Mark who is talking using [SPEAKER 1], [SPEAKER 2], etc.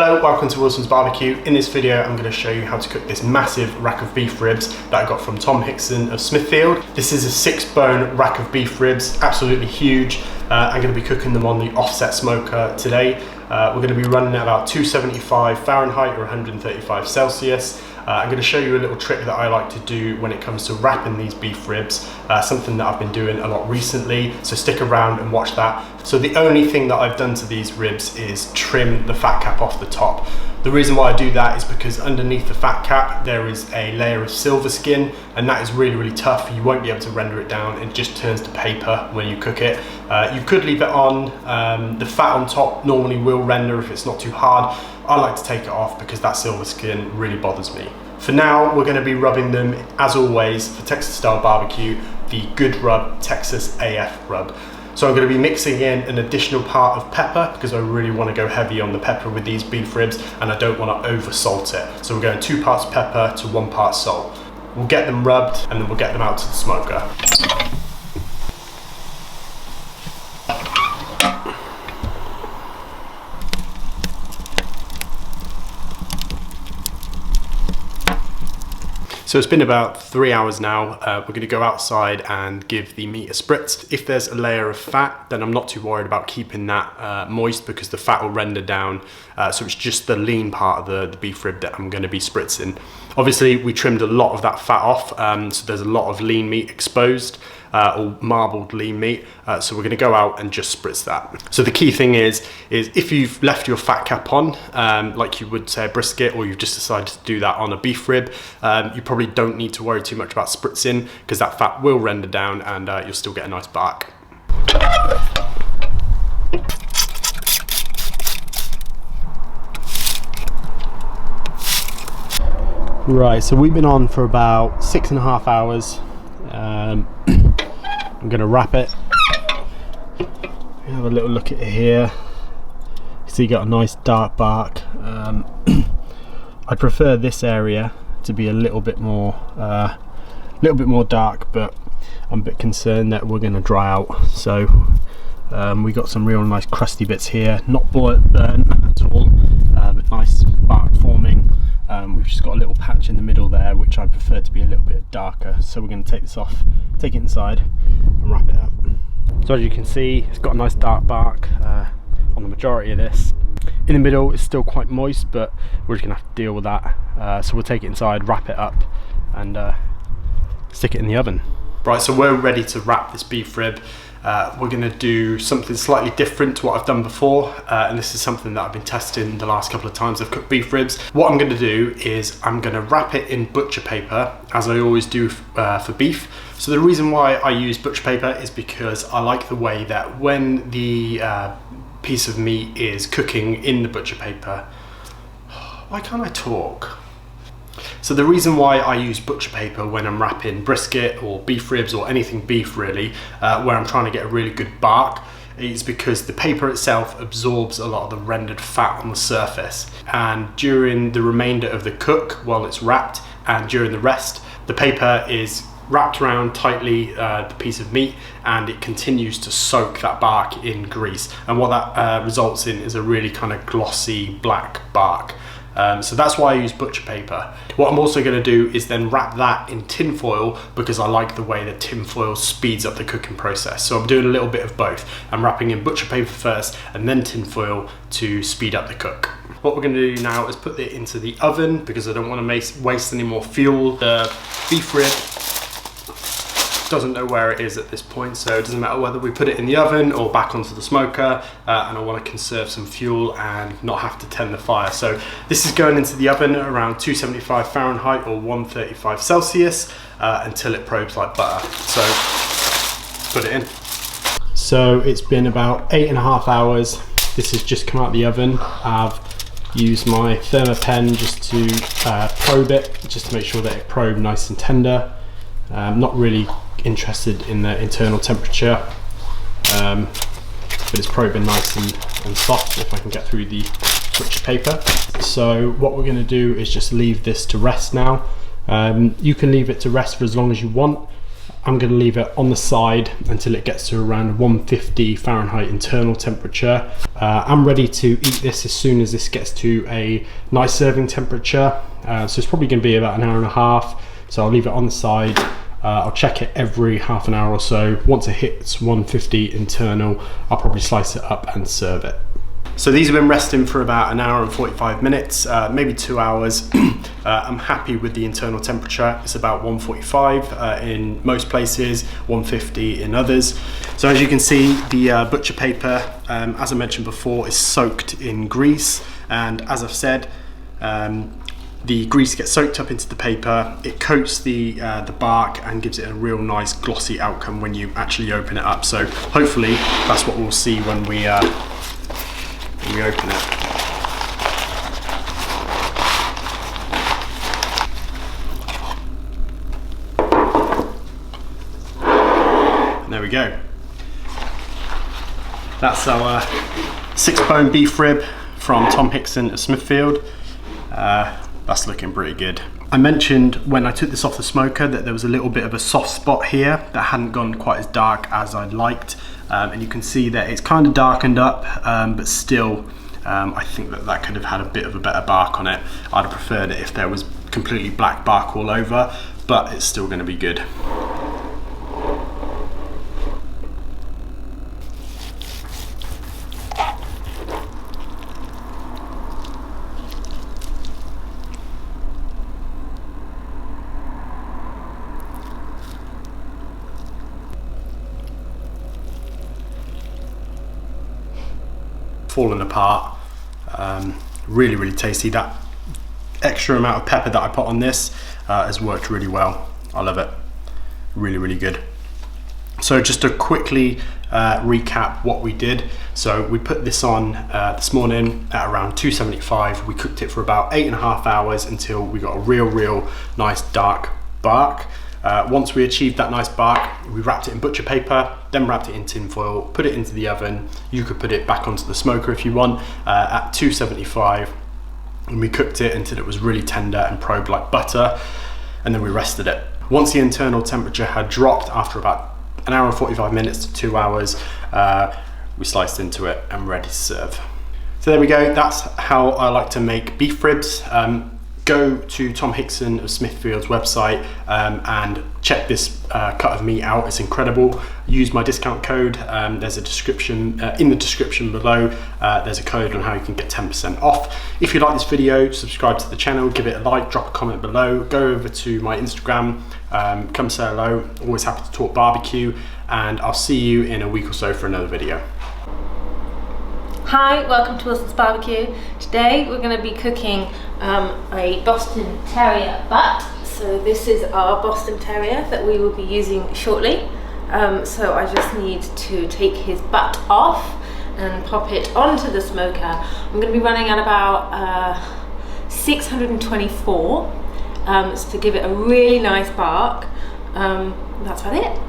[SPEAKER 1] Hello, welcome to Wilson's Barbecue. In this video I'm going to show you how to cook this massive rack of beef ribs that I got from Tom Hickson of Smithfield. This is a 6-bone rack of beef ribs, absolutely huge. I'm going to be cooking them on the offset smoker today. We're going to be running at about 275 Fahrenheit or 135 Celsius. I'm going to show you a little trick that I like to do when it comes to wrapping these beef ribs, something that I've been doing a lot recently, so stick around and watch that. So the only thing that I've done to these ribs is trim the fat cap off the top. The reason why I do that is because underneath the fat cap there is a layer of silver skin, and that is really tough. You won't be able to render it down, it just turns to paper when you cook it. You could leave it on, the fat on top normally will render if it's not too hard. I like to take it off because that silver skin really bothers me. For now, we're going to be rubbing them, as always, for Texas style barbecue, the Good Rub Texas AF rub. So I'm going to be mixing in an additional part of pepper because I really want to go heavy on the pepper with these beef ribs and I don't want to over salt it. So we're going 2 parts pepper to 1 part salt. We'll get them rubbed and then we'll get them out to the smoker. So it's been about 3 hours now. We're going to go outside and give the meat a spritz. If there's a layer of fat, then I'm not too worried about keeping that moist because the fat will render down. So it's just the lean part of the beef rib that I'm going to be spritzing. Obviously, we trimmed a lot of that fat off, so there's a lot of lean meat exposed. Or marbled lean meat, so we're going to go out and just spritz that. So the key thing is if you've left your fat cap on, like you would say a brisket, or you've just decided to do that on a beef rib, you probably don't need to worry too much about spritzing because that fat will render down and you'll still get a nice bark. Right, so we've been on for about 6.5 hours. I'm going to wrap it. Have a little look at it here. So you got a nice dark bark. I'd prefer this area to be a little bit more dark, but I'm a bit concerned that we're going to dry out. So we got some real nice crusty bits here, not burnt at all, but nice bark forming. We've just got a little patch in the middle there which I prefer to be a little bit darker, so we're going to take this off, take it inside and wrap it up. So as you can see, it's got a nice dark bark on the majority of this. In the middle it's still quite moist, but we're just going to have to deal with that. So we'll take it inside, wrap it up and stick it in the oven. Right, so we're ready to wrap this beef rib. We're going to do something slightly different to what I've done before, and this is something that I've been testing the last couple of times I've cooked beef ribs. What I'm going to do is I'm going to wrap it in butcher paper, as I always do for beef. So the reason why I use butcher paper is because I like the way that when the piece of meat is cooking in the butcher paper, why can't I talk? So the reason why I use butcher paper when I'm wrapping brisket or beef ribs or anything beef really, where I'm trying to get a really good bark, is because the paper itself absorbs a lot of the rendered fat on the surface. And during the remainder of the cook, while it's wrapped, and during the rest, the paper is wrapped around tightly the piece of meat and it continues to soak that bark in grease. And what that results in is a really kind of glossy black bark. So that's why I use butcher paper. What I'm also going to do is then wrap that in tin foil because I like the way that tin foil speeds up the cooking process. So I'm doing a little bit of both. I'm wrapping in butcher paper first and then tin foil to speed up the cook. What we're going to do now is put it into the oven because I don't want to waste any more fuel. The beef rib doesn't know where it is at this point, so it doesn't matter whether we put it in the oven or back onto the smoker, and I want to conserve some fuel and not have to tend the fire. So this is going into the oven around 275 Fahrenheit or 135 Celsius until it probes like butter. So put it in. So it's been about 8.5 hours. This has just come out of the oven. I've used my thermopen just to probe it, just to make sure that it probed nice and tender. Not really interested in the internal temperature, but it's probing nice and soft if I can get through the butcher paper. So what we're going to do is just leave this to rest now. You can leave it to rest for as long as you want. I'm going to leave it on the side until it gets to around 150 Fahrenheit internal temperature. I'm ready to eat this as soon as this gets to a nice serving temperature. So it's probably going to be about an hour and a half. So I'll leave it on the side. I'll check it every half an hour or so. Once it hits 150 internal, I'll probably slice it up and serve it. So these have been resting for about an hour and 45 minutes, maybe 2 hours. I'm happy with the internal temperature. It's about 145 in most places, 150 in others. So as you can see, the butcher paper, as I mentioned before, is soaked in grease. And as I've said, the grease gets soaked up into the paper. It coats the bark and gives it a real nice glossy outcome when you actually open it up. So hopefully that's what we'll see when we open it. And there we go. That's our 6-bone beef rib from Tom Hickson at Smithfield. That's looking pretty good. I mentioned when I took this off the smoker that there was a little bit of a soft spot here that hadn't gone quite as dark as I'd liked. And you can see that it's kind of darkened up, but still I think that could have had a bit of a better bark on it. I'd have preferred it if there was completely black bark all over, but it's still going to be good. Falling apart. Really tasty. That extra amount of pepper that I put on this has worked really well. I love it. Really good. So just to quickly recap what we did. So we put this on this morning at around 275. We cooked it for about 8.5 hours until we got a real nice dark bark. Once we achieved that nice bark, we wrapped it in butcher paper, then wrapped it in tin foil, put it into the oven. You could put it back onto the smoker if you want at 275, and we cooked it until it was really tender and probed like butter, and then we rested it. Once the internal temperature had dropped after about an hour and 45 minutes to 2 hours, we sliced into it and ready to serve. So there we go. That's how I like to make beef ribs. Go to Tom Hickson of Smithfield's website and check this cut of meat out. It's incredible. Use my discount code. There's a description in the description below. There's a code on how you can get 10% off. If you like this video, subscribe to the channel, give it a like, drop a comment below. Go over to my Instagram, come say hello. Always happy to talk barbecue, and I'll see you in a week or so for another video.
[SPEAKER 2] Hi, welcome to Wilson's Barbecue. Today we're going to be cooking a Boston Terrier butt. So this is our Boston Terrier that we will be using shortly. So I just need to take his butt off and pop it onto the smoker. I'm going to be running at about 624 to give it a really nice bark. That's about it.